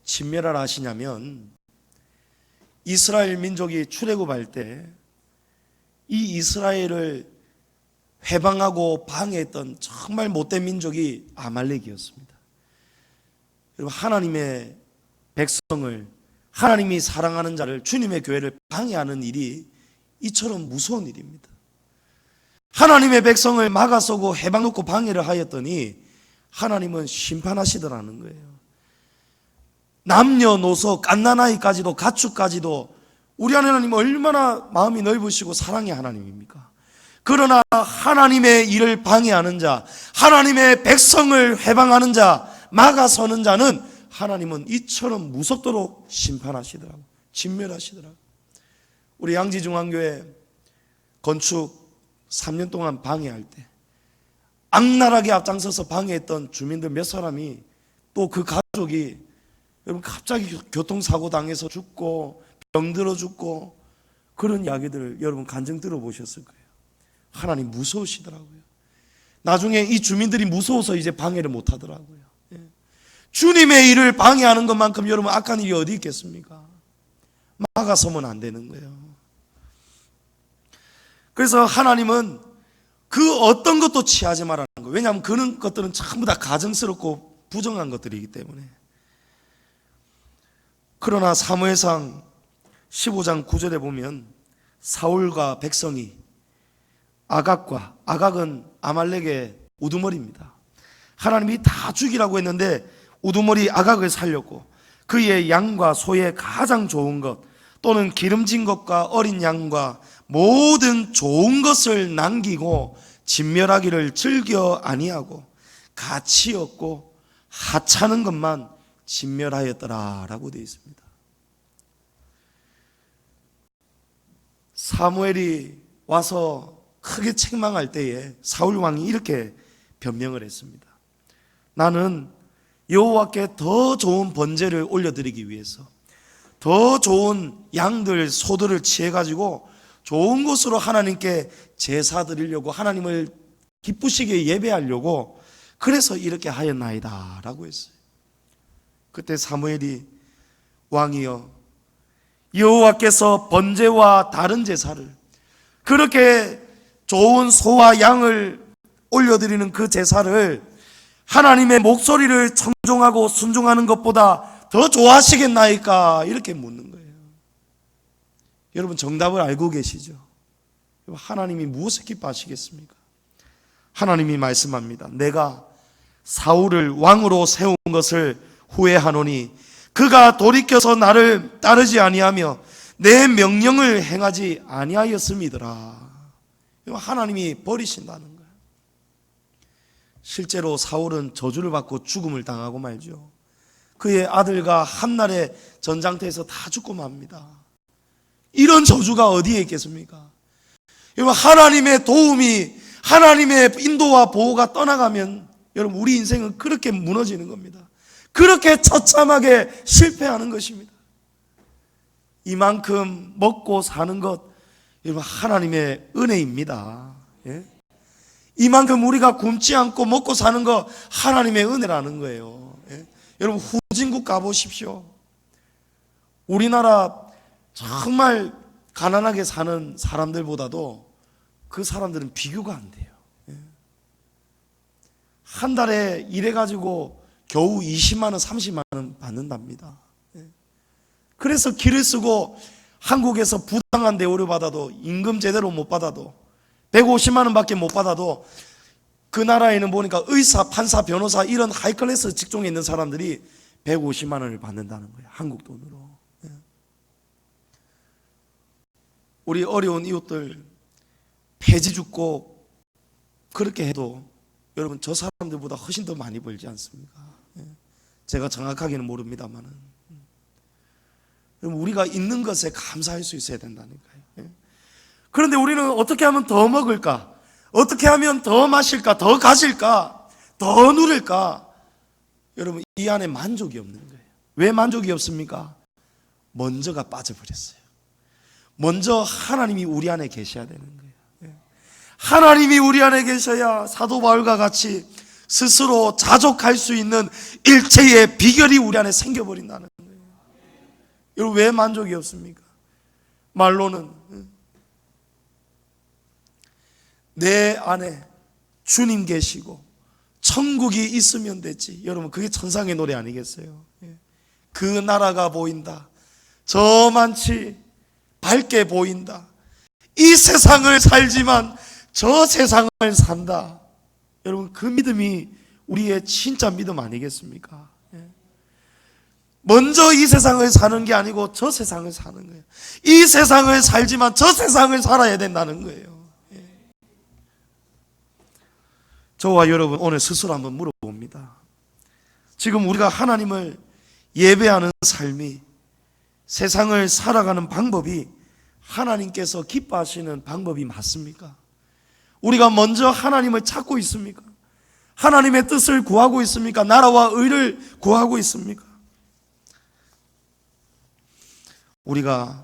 진멸하라 하시냐면 이스라엘 민족이 출애굽할 때 이 이스라엘을 회방하고 방해했던 정말 못된 민족이 아말렉이었습니다. 여러분, 하나님의 백성을, 하나님이 사랑하는 자를, 주님의 교회를 방해하는 일이 이처럼 무서운 일입니다. 하나님의 백성을 막아서고 해방놓고 방해를 하였더니 하나님은 심판하시더라는 거예요. 남녀노소 갓난아이까지도 가축까지도 우리 하나님 얼마나 마음이 넓으시고 사랑의 하나님입니까? 그러나 하나님의 일을 방해하는 자, 하나님의 백성을 해방하는 자, 막아서는 자는 하나님은 이처럼 무섭도록 심판하시더라고요. 진멸하시더라고요. 우리 양지중앙교회 건축 3년 동안 방해할 때 악랄하게 앞장서서 방해했던 주민들 몇 사람이 또 그 가족이 여러분 갑자기 교통사고 당해서 죽고 병들어 죽고 그런 이야기들을 여러분 간증 들어보셨을 거예요. 하나님 무서우시더라고요. 나중에 이 주민들이 무서워서 이제 방해를 못 하더라고요. 주님의 일을 방해하는 것만큼 여러분 악한 일이 어디 있겠습니까? 막아서면 안 되는 거예요. 그래서 하나님은 그 어떤 것도 취하지 말라는 거예요. 왜냐하면 그런 것들은 전부 다 가증스럽고 부정한 것들이기 때문에. 그러나 사무엘상 15장 9절에 보면 사울과 백성이 아각은 아말렉의 우두머리입니다. 하나님이 다 죽이라고 했는데 우두머리 아각을 살렸고 그의 양과 소의 가장 좋은 것 또는 기름진 것과 어린 양과 모든 좋은 것을 남기고 진멸하기를 즐겨 아니하고 가치 없고 하찮은 것만 진멸하였더라라고 되어 있습니다. 사무엘이 와서 크게 책망할 때에 사울 왕이 이렇게 변명을 했습니다. 나는 여호와께 더 좋은 번제를 올려드리기 위해서 더 좋은 양들, 소들을 취해가지고 좋은 곳으로 하나님께 제사 드리려고 하나님을 기쁘시게 예배하려고 그래서 이렇게 하였나이다 라고 했어요. 그때 사무엘이 왕이여 여호와께서 번제와 다른 제사를 그렇게 좋은 소와 양을 올려드리는 그 제사를 하나님의 목소리를 청종하고 순종하는 것보다 더 좋아하시겠나이까 이렇게 묻는 거예요. 여러분 정답을 알고 계시죠? 하나님이 무엇을 기뻐하시겠습니까? 하나님이 말씀합니다. 내가 사울을 왕으로 세운 것을 후회하노니 그가 돌이켜서 나를 따르지 아니하며 내 명령을 행하지 아니하였음이더라. 하나님이 버리신다는 거예요. 실제로 사울은 저주를 받고 죽음을 당하고 말죠. 그의 아들과 한날의 전장터에서 다 죽고 맙니다. 이런 저주가 어디에 있겠습니까? 여러분, 하나님의 도움이, 하나님의 인도와 보호가 떠나가면 여러분, 우리 인생은 그렇게 무너지는 겁니다. 그렇게 처참하게 실패하는 것입니다. 이만큼 먹고 사는 것, 여러분, 하나님의 은혜입니다. 예? 이만큼 우리가 굶지 않고 먹고 사는 거 하나님의 은혜라는 거예요. 예? 여러분, 후진국 가보십시오. 우리나라 정말 가난하게 사는 사람들보다도 그 사람들은 비교가 안 돼요. 예? 한 달에 일해가지고 겨우 20만 원, 30만 원 받는답니다. 예? 그래서 길을 쓰고 한국에서 부당한 대우를 받아도, 임금 제대로 못 받아도, 150만 원밖에 못 받아도 그 나라에는 보니까 의사, 판사, 변호사 이런 하이클래스 직종에 있는 사람들이 150만 원을 받는다는 거예요. 한국 돈으로. 우리 어려운 이웃들 폐지 죽고 그렇게 해도 여러분, 저 사람들보다 훨씬 더 많이 벌지 않습니까? 제가 정확하게는 모릅니다만은, 우리가 있는 것에 감사할 수 있어야 된다니까요. 그런데 우리는 어떻게 하면 더 먹을까? 어떻게 하면 더 마실까? 더 가질까? 더 누릴까? 여러분, 이 안에 만족이 없는 거예요. 왜 만족이 없습니까? 먼저가 빠져버렸어요. 먼저 하나님이 우리 안에 계셔야 되는 거예요. 하나님이 우리 안에 계셔야 사도 바울과 같이 스스로 자족할 수 있는 일체의 비결이 우리 안에 생겨버린다는 거예요. 여러분, 왜 만족이 없습니까? 말로는 내 안에 주님 계시고 천국이 있으면 됐지. 여러분, 그게 천상의 노래 아니겠어요? 그 나라가 보인다. 저만치 밝게 보인다. 이 세상을 살지만 저 세상을 산다. 여러분, 그 믿음이 우리의 진짜 믿음 아니겠습니까? 먼저 이 세상을 사는 게 아니고 저 세상을 사는 거예요. 이 세상을 살지만 저 세상을 살아야 된다는 거예요. 저와 여러분, 오늘 스스로 한번 물어봅니다. 지금 우리가 하나님을 예배하는 삶이, 세상을 살아가는 방법이 하나님께서 기뻐하시는 방법이 맞습니까? 우리가 먼저 하나님을 찾고 있습니까? 하나님의 뜻을 구하고 있습니까? 나라와 의를 구하고 있습니까? 우리가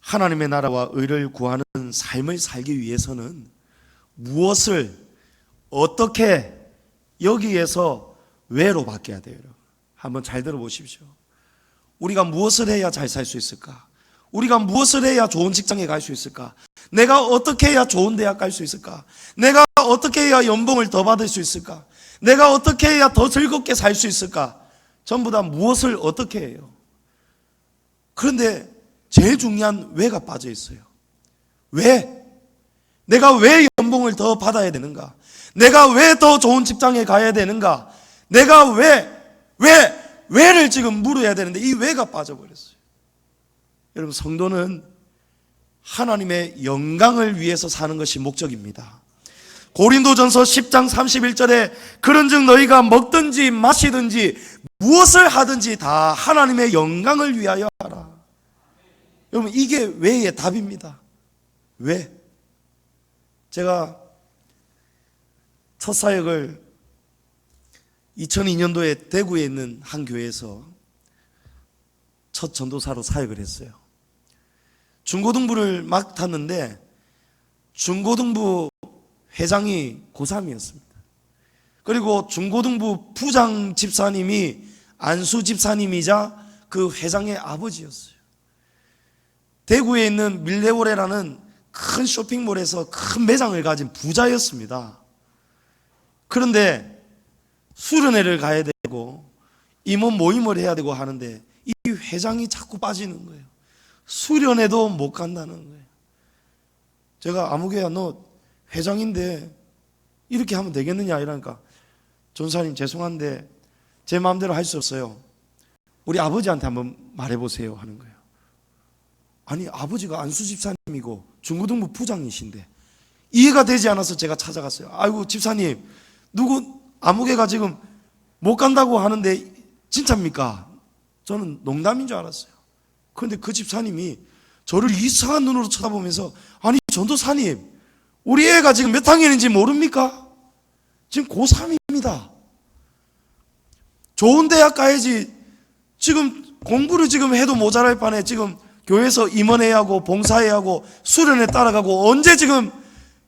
하나님의 나라와 의를 구하는 삶을 살기 위해서는 무엇을 어떻게 여기에서 왜로 바뀌어야 돼요? 한번 잘 들어보십시오. 우리가 무엇을 해야 잘 살 수 있을까? 우리가 무엇을 해야 좋은 직장에 갈 수 있을까? 내가 어떻게 해야 좋은 대학 갈 수 있을까? 내가 어떻게 해야 연봉을 더 받을 수 있을까? 내가 어떻게 해야 더 즐겁게 살 수 있을까? 전부 다 무엇을 어떻게 해요? 그런데 제일 중요한 왜가 빠져 있어요. 왜? 내가 왜 연봉을 더 받아야 되는가? 내가 왜 더 좋은 직장에 가야 되는가? 내가 왜를 지금 물어야 되는데 이 왜가 빠져버렸어요. 여러분, 성도는 하나님의 영광을 위해서 사는 것이 목적입니다. 고린도전서 10장 31절에 그런즉 너희가 먹든지 마시든지 무엇을 하든지 다 하나님의 영광을 위하여 하라. 여러분, 이게 왜의 답입니다. 왜? 제가 첫 사역을 2002년도에 대구에 있는 한 교회에서 첫 전도사로 사역을 했어요. 중고등부를 맡았는데 중고등부 회장이 고3이었습니다. 그리고 중고등부 부장 집사님이 안수 집사님이자 그 회장의 아버지였어요. 대구에 있는 밀레오레라는 큰 쇼핑몰에서 큰 매장을 가진 부자였습니다. 그런데 수련회를 가야 되고 임원 모임을 해야 되고 하는데 이 회장이 자꾸 빠지는 거예요. 수련회도 못 간다는 거예요. 제가 아무개야 너 회장인데 이렇게 하면 되겠느냐 이러니까 전사님 죄송한데 제 마음대로 할 수 없어요. 우리 아버지한테 한번 말해보세요 하는 거예요. 아니 아버지가 안수 집사님이고 중고등부 부장이신데 이해가 되지 않아서 제가 찾아갔어요. 아이고 집사님 누구 아무개가 지금 못 간다고 하는데 진짜입니까? 저는 농담인 줄 알았어요. 그런데 그 집사님이 저를 이상한 눈으로 쳐다보면서 아니 전도사님 우리 애가 지금 몇 학년인지 모릅니까? 지금 고3입니다. 좋은 대학 가야지 지금 공부를 지금 해도 모자랄 판에 지금 교회에서 임원회의 하고 봉사회 하고 수련회 따라가고 언제 지금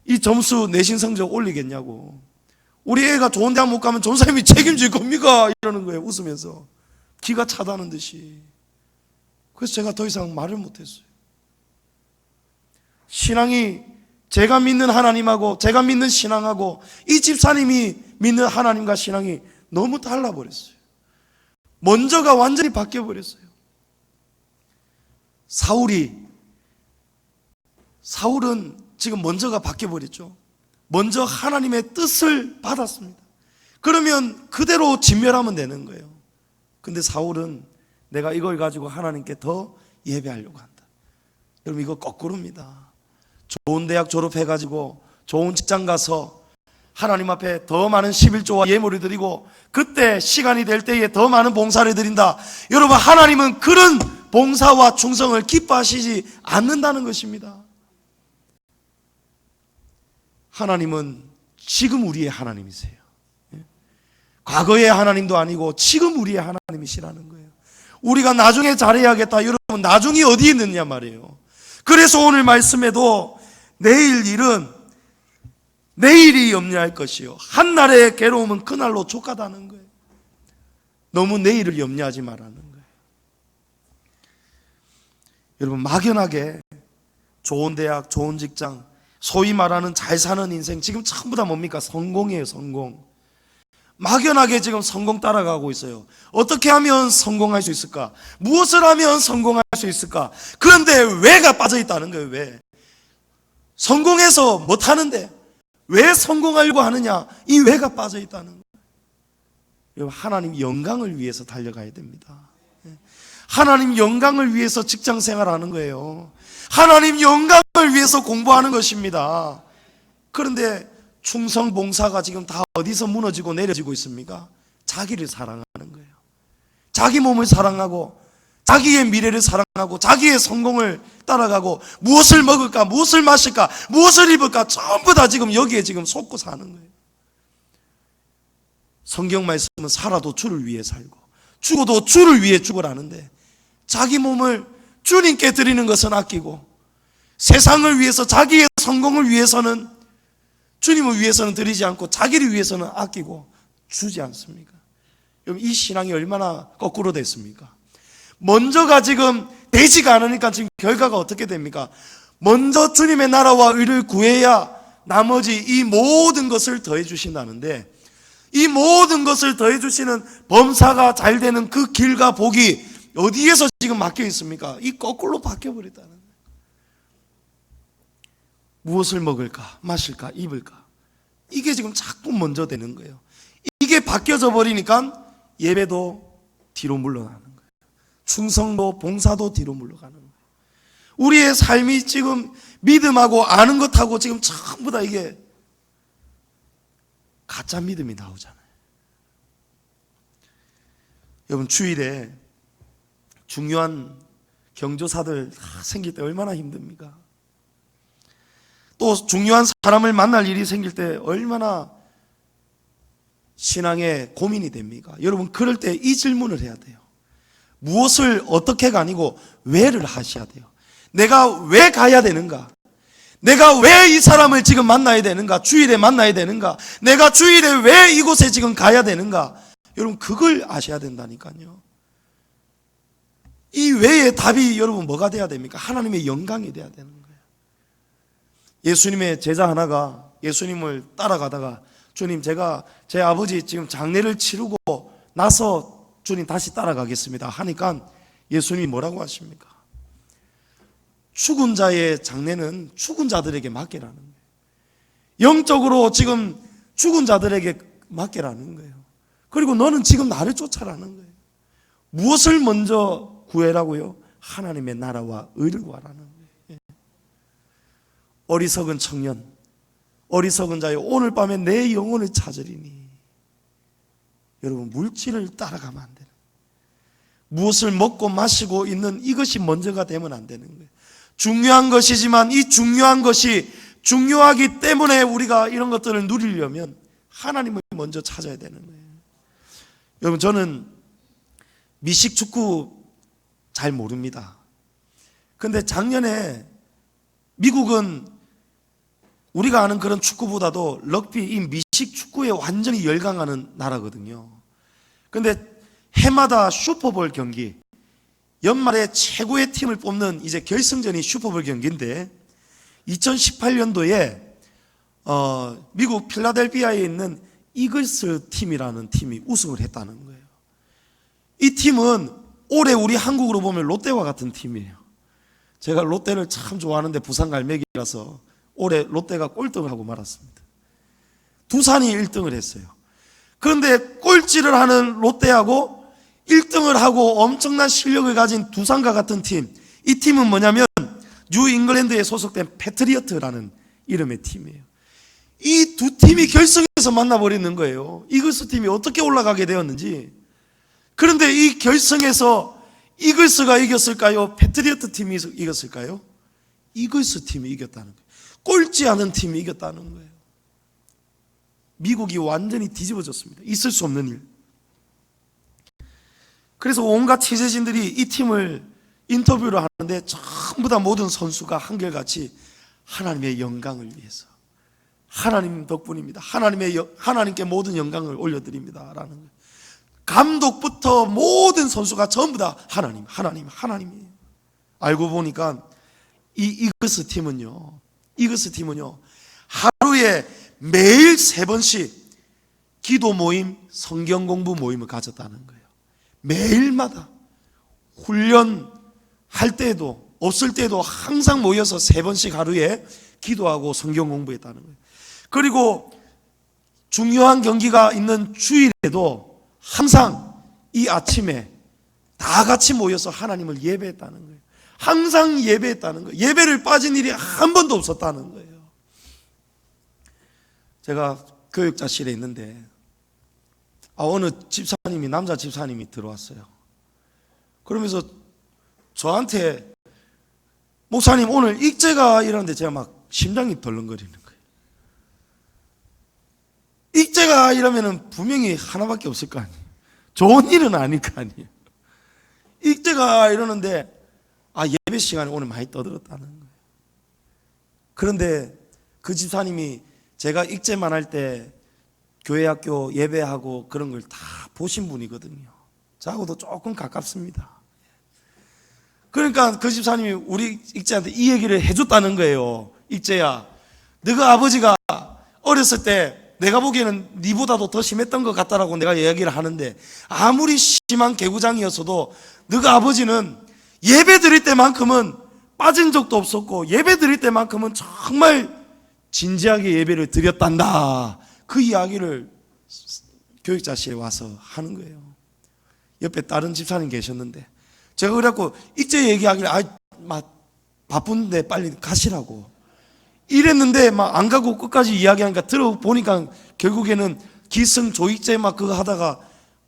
이 점수 내신 성적 올리겠냐고. 우리 애가 좋은 대학 못 가면 전사님이 책임질 겁니까? 이러는 거예요. 웃으면서 기가 차다는 듯이. 그래서 제가 더 이상 말을 못했어요. 신앙이 제가 믿는 하나님하고 제가 믿는 신앙하고 이 집사님이 믿는 하나님과 신앙이 너무 달라버렸어요. 먼저가 완전히 바뀌어버렸어요. 사울은 지금 먼저가 바뀌어버렸죠. 먼저 하나님의 뜻을 받았습니다. 그러면 그대로 진멸하면 되는 거예요. 근데 사울은 내가 이걸 가지고 하나님께 더 예배하려고 한다. 여러분 이거 거꾸로입니다. 좋은 대학 졸업해가지고 좋은 직장 가서 하나님 앞에 더 많은 11조와 예물을 드리고 그때 시간이 될 때에 더 많은 봉사를 드린다. 여러분 하나님은 그런 봉사와 충성을 기뻐하시지 않는다는 것입니다. 하나님은 지금 우리의 하나님이세요. 과거의 하나님도 아니고 지금 우리의 하나님이시라는 거예요. 우리가 나중에 잘해야겠다. 여러분 나중이 어디에 있느냐 말이에요. 그래서 오늘 말씀에도 내일 일은 내일이 염려할 것이요 한날의 괴로움은 그날로 족하다는 거예요. 너무 내일을 염려하지 말라는 거예요. 여러분 막연하게 좋은 대학, 좋은 직장, 소위 말하는 잘 사는 인생 지금 전부 다 뭡니까? 성공이에요. 성공. 막연하게 지금 성공 따라가고 있어요. 어떻게 하면 성공할 수 있을까? 무엇을 하면 성공할 수 있을까? 그런데 왜가 빠져있다는 거예요. 왜? 성공해서 못하는데 왜 성공하려고 하느냐? 이 왜가 빠져있다는 거예요. 하나님 영광을 위해서 달려가야 됩니다. 하나님 영광을 위해서 직장 생활하는 거예요. 하나님 영광을 위해서 공부하는 것입니다. 그런데 충성 봉사가 지금 다 어디서 무너지고 내려지고 있습니까? 자기를 사랑하는 거예요. 자기 몸을 사랑하고 자기의 미래를 사랑하고 자기의 성공을 따라가고 무엇을 먹을까, 무엇을 마실까, 무엇을 입을까 전부 다 지금 여기에 지금 속고 사는 거예요. 성경 말씀은 살아도 주를 위해 살고 죽어도 주를 위해 죽으라는데 자기 몸을 주님께 드리는 것은 아끼고 세상을 위해서 자기의 성공을 위해서는 주님을 위해서는 드리지 않고 자기를 위해서는 아끼고 주지 않습니까? 여러분 이 신앙이 얼마나 거꾸로 됐습니까? 먼저가 지금 되지가 않으니까 지금 결과가 어떻게 됩니까? 먼저 주님의 나라와 의를 구해야 나머지 이 모든 것을 더해 주신다는데 이 모든 것을 더해 주시는 범사가 잘 되는 그 길과 복이 어디에서 지금 막혀 있습니까? 이 거꾸로 바뀌어 버렸다는 거예요. 무엇을 먹을까, 마실까, 입을까 이게 지금 자꾸 먼저 되는 거예요. 이게 바뀌어져 버리니까 예배도 뒤로 물러나는 거예요. 충성도 봉사도 뒤로 물러가는 거예요. 우리의 삶이 지금 믿음하고 아는 것하고 지금 전부 다 이게 가짜 믿음이 나오잖아요. 여러분 주일에 중요한 경조사들 생길 때 얼마나 힘듭니까? 또 중요한 사람을 만날 일이 생길 때 얼마나 신앙에 고민이 됩니까? 여러분 그럴 때 이 질문을 해야 돼요. 무엇을 어떻게가 아니고 왜를 하셔야 돼요. 내가 왜 가야 되는가? 내가 왜 이 사람을 지금 만나야 되는가? 주일에 만나야 되는가? 내가 주일에 왜 이곳에 지금 가야 되는가? 여러분 그걸 아셔야 된다니까요. 이 외의 답이 여러분 뭐가 돼야 됩니까? 하나님의 영광이 돼야 되는 거예요. 예수님의 제자 하나가 예수님을 따라가다가 주님 제가 제 아버지 지금 장례를 치르고 나서 주님 다시 따라가겠습니다 하니까 예수님이 뭐라고 하십니까? 죽은 자의 장례는 죽은 자들에게 맡기라는 거예요. 영적으로 지금 죽은 자들에게 맡겨라는 거예요. 그리고 너는 지금 나를 쫓아라는 거예요. 무엇을 먼저 구해라고요? 하나님의 나라와 의를 구하라는 거예요. 어리석은 청년, 어리석은 자여, 오늘 밤에 내 영혼을 찾으리니. 여러분, 물질을 따라가면 안 되는 거예요. 무엇을 먹고 마시고 있는 이것이 먼저가 되면 안 되는 거예요. 중요한 것이지만 이 중요한 것이 중요하기 때문에 우리가 이런 것들을 누리려면 하나님을 먼저 찾아야 되는 거예요. 여러분, 저는 미식 축구 잘 모릅니다. 근데 작년에 미국은 우리가 아는 그런 축구보다도 럭비, 이 미식 축구에 완전히 열광하는 나라거든요. 근데 해마다 슈퍼볼 경기, 연말에 최고의 팀을 뽑는 이제 결승전이 슈퍼볼 경기인데 2018년도에 미국 필라델피아에 있는 이글스 팀이라는 팀이 우승을 했다는 거예요. 이 팀은 올해 우리 한국으로 보면 롯데와 같은 팀이에요. 제가 롯데를 참 좋아하는데 부산 갈매기라서 올해 롯데가 꼴등하고 말았습니다. 두산이 1등을 했어요. 그런데 꼴찌를 하는 롯데하고 1등을 하고 엄청난 실력을 가진 두산과 같은 팀, 이 팀은 뭐냐면 뉴 잉글랜드에 소속된 패트리어트라는 이름의 팀이에요. 이 두 팀이 결승에서 만나버리는 거예요. 이글스 팀이 어떻게 올라가게 되었는지. 그런데 이 결승에서 이글스가 이겼을까요? 패트리어트 팀이 이겼을까요? 이글스 팀이 이겼다는 거예요. 꼴찌하는 팀이 이겼다는 거예요. 미국이 완전히 뒤집어졌습니다. 있을 수 없는 일. 그래서 온갖 취재진들이 이 팀을 인터뷰를 하는데 전부 다 모든 선수가 한결같이 하나님의 영광을 위해서, 하나님 덕분입니다, 하나님께 모든 영광을 올려드립니다 라는 거예요. 감독부터 모든 선수가 전부 다 하나님이에요. 알고 보니까 이 이글스 팀은요 하루에 매일 3번씩 기도 모임, 성경 공부 모임을 가졌다는 거예요. 매일마다 훈련할 때도 없을 때도 항상 모여서 3번씩 하루에 기도하고 성경 공부했다는 거예요. 그리고 중요한 경기가 있는 주일에도 항상 이 아침에 다 같이 모여서 하나님을 예배했다는 거예요. 항상 예배했다는 거예요. 예배를 빠진 일이 한 번도 없었다는 거예요. 제가 교육자실에 있는데 어느 집사님이, 남자 집사님이 들어왔어요. 그러면서 저한테 목사님 오늘 익제가 이러는데 제가 막 심장이 덜렁거리는 거예요. 익제가 이러면은 분명히 하나밖에 없을 거 아니에요. 좋은 일은 아닐 거 아니에요. 익제가 이러는데 예배 시간에 오늘 많이 떠들었다는 거예요. 그런데 그 집사님이 제가 익제만 할 때 교회 학교 예배하고 그런 걸 다 보신 분이거든요. 저하고도 조금 가깝습니다. 그러니까 그 집사님이 우리 익제한테 이 얘기를 해줬다는 거예요. 익제야, 너가 아버지가 어렸을 때 내가 보기에는 네보다도 더 심했던 것 같다라고 내가 이야기를 하는데, 아무리 심한 개구장이었어도 너가 아버지는 예배 드릴 때만큼은 빠진 적도 없었고 예배 드릴 때만큼은 정말 진지하게 예배를 드렸단다. 그 이야기를 교육자실에 와서 하는 거예요. 옆에 다른 집사님 계셨는데 제가 그래갖고 익제 얘기하길래 바쁜데 빨리 가시라고 이랬는데 막 안 가고 끝까지 이야기하니까 들어보니까 결국에는 기승 조익제 막 그거 하다가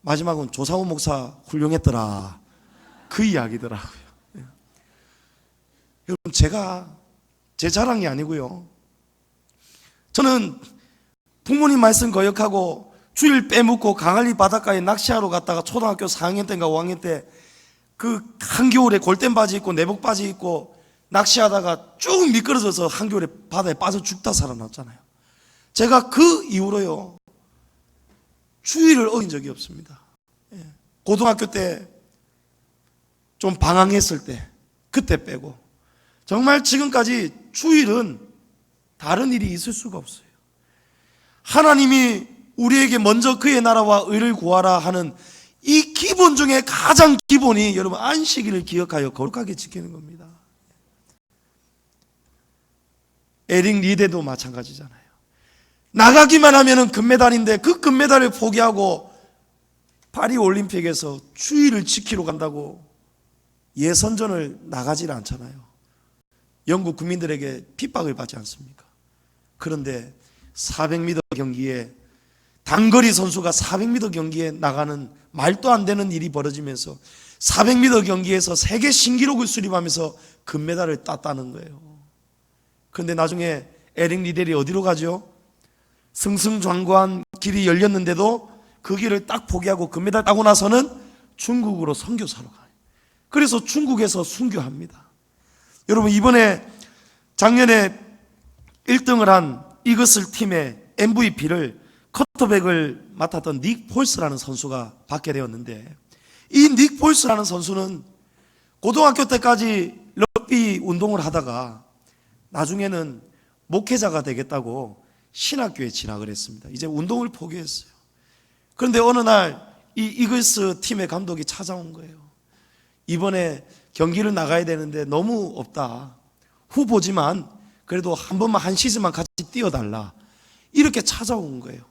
마지막은 조상우 목사 훌륭했더라, 그 이야기더라고요. 여러분, 제 자랑이 아니고요, 저는 부모님 말씀 거역하고 주일 빼먹고 강할리 바닷가에 낚시하러 갔다가 초등학교 4학년 때인가 5학년 때 그 한겨울에 골덴 바지 입고 내복 바지 입고 낚시하다가 쭉 미끄러져서 한겨울에 바다에 빠져 죽다 살아났잖아요. 제가 그 이후로요 주일을 어긴 적이 없습니다. 고등학교 때 좀 방황했을 때 그때 빼고 정말 지금까지 주일은 다른 일이 있을 수가 없어요. 하나님이 우리에게 먼저 그의 나라와 의를 구하라 하는 이 기본 중에 가장 기본이 여러분 안식일을 기억하여 거룩하게 지키는 겁니다. 에릭 리데도 마찬가지잖아요. 나가기만 하면은 금메달인데 그 금메달을 포기하고 파리 올림픽에서 주의를 지키러 간다고 예선전을 나가질 않잖아요. 영국 국민들에게 핍박을 받지 않습니까? 그런데 400m 경기에 단거리 선수가 400m 경기에 나가는 말도 안 되는 일이 벌어지면서 400m 경기에서 세계 신기록을 수립하면서 금메달을 땄다는 거예요. 그런데 나중에 에릭 리델이 어디로 가죠? 승승장구한 길이 열렸는데도 그 길을 딱 포기하고 금메달 따고 나서는 중국으로 선교사로 가요. 그래서 중국에서 순교합니다. 여러분, 이번에 작년에 1등을 한 이것을 팀의 MVP를 커터백을 맡았던 닉 폴스라는 선수가 받게 되었는데, 이 닉 폴스라는 선수는 고등학교 때까지 럭비 운동을 하다가 나중에는 목회자가 되겠다고 신학교에 진학을 했습니다. 이제 운동을 포기했어요. 그런데 어느 날 이 이글스 팀의 감독이 찾아온 거예요. 이번에 경기를 나가야 되는데 너무 없다. 후보지만 그래도 한 번만 한 시즌만 같이 뛰어달라. 이렇게 찾아온 거예요.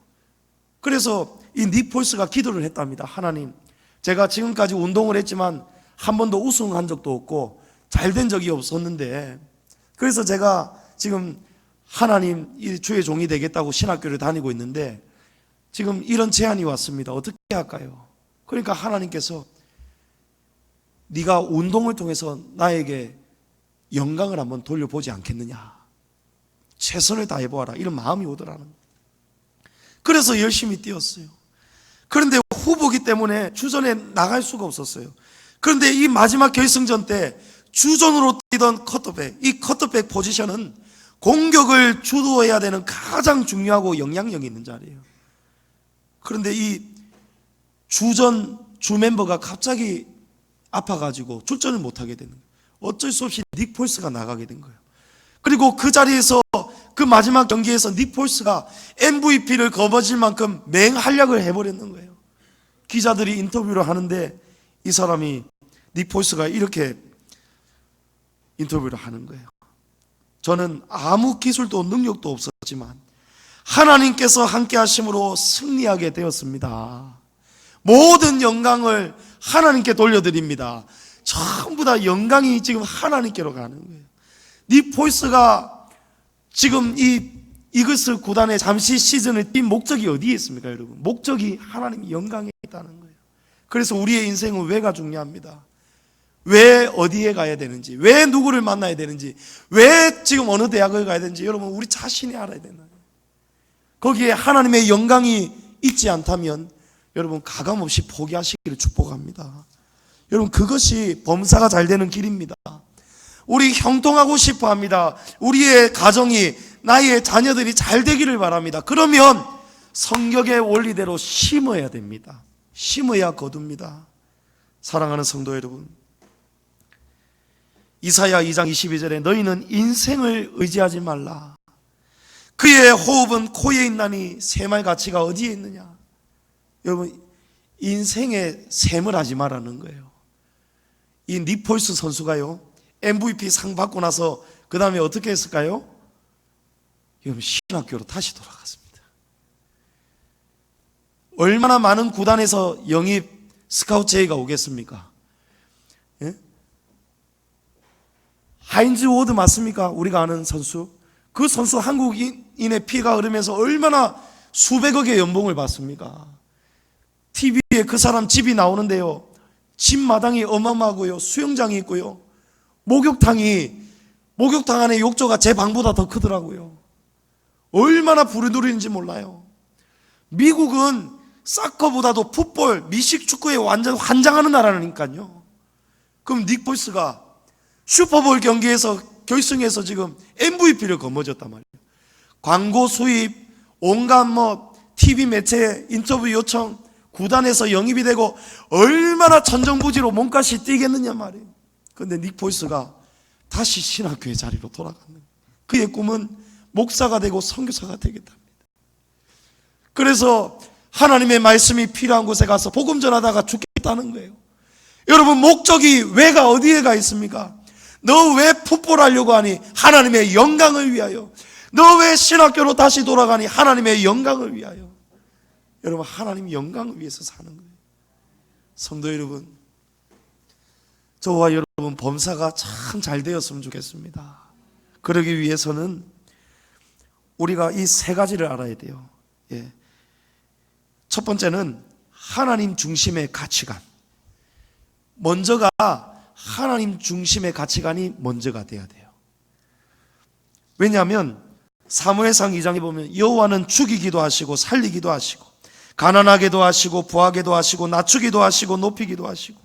그래서 이 닉 폴스가 기도를 했답니다. 하나님, 제가 지금까지 운동을 했지만 한 번도 우승한 적도 없고 잘 된 적이 없었는데, 그래서 제가 지금 하나님 이 주의 종이 되겠다고 신학교를 다니고 있는데 지금 이런 제안이 왔습니다. 어떻게 할까요? 그러니까 하나님께서 네가 운동을 통해서 나에게 영광을 한번 돌려보지 않겠느냐, 최선을 다해보아라, 이런 마음이 오더라는 거예요. 그래서 열심히 뛰었어요. 그런데 후보기 때문에 주전에 나갈 수가 없었어요. 그런데 이 마지막 결승전 때 주전으로 뛰던 커터백, 이 커터백 포지션은 공격을 주도해야 되는 가장 중요하고 영향력 있는 자리예요. 그런데 이 주 멤버가 갑자기 아파가지고 출전을 못하게 되는 거예요. 어쩔 수 없이 닉 폴스가 나가게 된 거예요. 그리고 그 자리에서 그 마지막 경기에서 닉 폴스가 MVP를 거머쥘 만큼 맹활약을 해버렸는 거예요. 기자들이 인터뷰를 하는데 이 사람이, 닉 폴스가 이렇게 인터뷰를 하는 거예요. 저는 아무 기술도 능력도 없었지만 하나님께서 함께 하심으로 승리하게 되었습니다. 모든 영광을 하나님께 돌려드립니다. 전부 다 영광이 지금 하나님께로 가는 거예요. 닉 폴스가 지금 이 이글스 구단에 잠시 시즌을 뛴 목적이 어디에 있습니까, 여러분? 목적이 하나님의 영광에 있다는 거예요. 그래서 우리의 인생은 왜가 중요합니다. 왜 어디에 가야 되는지, 왜 누구를 만나야 되는지, 왜 지금 어느 대학을 가야 되는지 여러분 우리 자신이 알아야 된다. 거기에 하나님의 영광이 있지 않다면 여러분 가감없이 포기하시기를 축복합니다. 여러분 그것이 범사가 잘 되는 길입니다. 우리 형통하고 싶어 합니다. 우리의 가정이, 나의 자녀들이 잘 되기를 바랍니다. 그러면 성경의 원리대로 심어야 됩니다. 심어야 거둡니다. 사랑하는 성도 여러분, 이사야 2장 22절에 너희는 인생을 의지하지 말라. 그의 호흡은 코에 있나니 샘할 가치가 어디에 있느냐. 여러분 인생에 샘을 하지 말라는 거예요. 이 닉 폴스 선수가요 MVP 상 받고 나서 그 다음에 어떻게 했을까요? 여러분 신학교로 다시 돌아갔습니다. 얼마나 많은 구단에서 영입 스카우트 제의가 오겠습니까? 예? 하인즈 워드 맞습니까? 우리가 아는 선수. 그 선수 한국인의 피가 흐르면서 얼마나 수백억의 연봉을 받습니까? TV에 그 사람 집이 나오는데요, 집 마당이 어마어마하고요, 수영장이 있고요, 목욕탕 안에 욕조가 제 방보다 더 크더라고요. 얼마나 부르누리는지 몰라요. 미국은 사커보다도 풋볼, 미식축구에 완전 환장하는 나라니까요. 그럼 닉 폴스가 슈퍼볼 경기에서 결승에서 지금 MVP를 거머쥐었단 말이에요. 광고 수입, 온갖 TV 매체 인터뷰 요청, 구단에서 영입이 되고 얼마나 천정부지로 몸값이 뛰겠느냐 말이에요. 그런데 닉 폴스가 다시 신학교의 자리로 돌아가는 거예요. 그의 꿈은 목사가 되고 선교사가 되겠답니다. 그래서 하나님의 말씀이 필요한 곳에 가서 복음 전하다가 죽겠다는 거예요. 여러분 목적이 왜가 어디에 가 있습니까? 너 왜 풋볼 하려고 하니? 하나님의 영광을 위하여. 너 왜 신학교로 다시 돌아가니? 하나님의 영광을 위하여. 여러분, 하나님 영광을 위해서 사는 거예요. 성도 여러분, 저와 여러분 범사가 참 잘 되었으면 좋겠습니다. 그러기 위해서는 우리가 이 세 가지를 알아야 돼요. 예. 첫 번째는 하나님 중심의 가치관. 먼저가 하나님 중심의 가치관이 먼저가 돼야 돼요. 왜냐하면 사무엘상 2장에 보면 여호와는 죽이기도 하시고 살리기도 하시고 가난하게도 하시고 부하게도 하시고 낮추기도 하시고 높이기도 하시고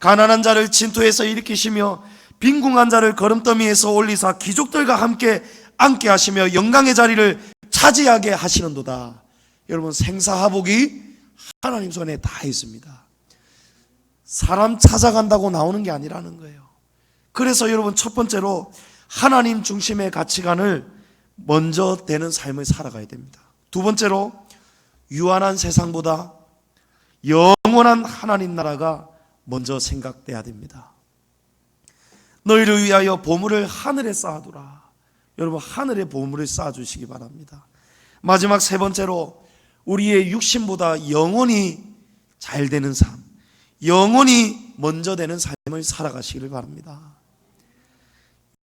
가난한 자를 진토에서 일으키시며 빈궁한 자를 거름더미에서 올리사 귀족들과 함께 앉게 하시며 영광의 자리를 차지하게 하시는도다. 여러분, 생사하복이 하나님 손에 다 있습니다. 사람 찾아간다고 나오는 게 아니라는 거예요. 그래서 여러분, 첫 번째로 하나님 중심의 가치관을 먼저 되는 삶을 살아가야 됩니다. 두 번째로 유한한 세상보다 영원한 하나님 나라가 먼저 생각돼야 됩니다. 너희를 위하여 보물을 하늘에 쌓아두라. 여러분, 하늘에 보물을 쌓아주시기 바랍니다. 마지막 세 번째로 우리의 육신보다 영혼이 잘 되는 삶, 영혼이 먼저 되는 삶을 살아가시기를 바랍니다.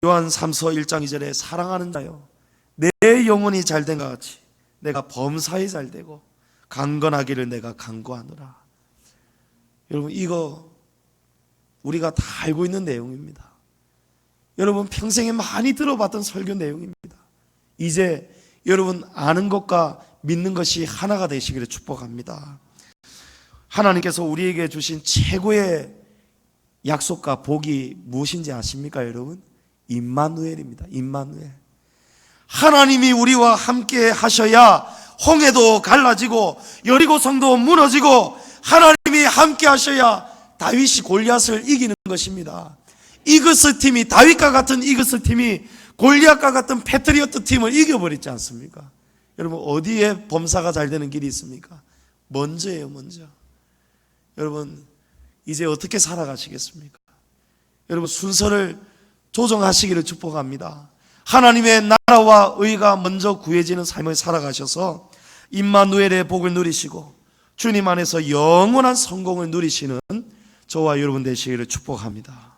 요한 3서 1장 2절에 사랑하는 자여, 내 영혼이 잘된 것 같이 내가 범사에 잘되고 강건하기를 내가 간구하노라. 여러분, 이거 우리가 다 알고 있는 내용입니다. 여러분, 평생에 많이 들어봤던 설교 내용입니다. 이제 여러분 아는 것과 믿는 것이 하나가 되시기를 축복합니다. 하나님께서 우리에게 주신 최고의 약속과 복이 무엇인지 아십니까, 여러분? 임마누엘입니다. 임마누엘. 하나님이 우리와 함께 하셔야 홍해도 갈라지고 여리고성도 무너지고 하나님이 함께 하셔야 다윗이 골리앗을 이기는 것입니다. 이그스 팀이, 다윗과 같은 이그스 팀이 골리앗과 같은 패트리어트 팀을 이겨버리지 않습니까? 여러분, 어디에 범사가 잘 되는 길이 있습니까? 먼저예요, 먼저. 여러분, 이제 어떻게 살아가시겠습니까? 여러분, 순서를 조정하시기를 축복합니다. 하나님의 나라와 의가 먼저 구해지는 삶을 살아가셔서 임마누엘의 복을 누리시고 주님 안에서 영원한 성공을 누리시는 저와 여러분 되시기를 축복합니다.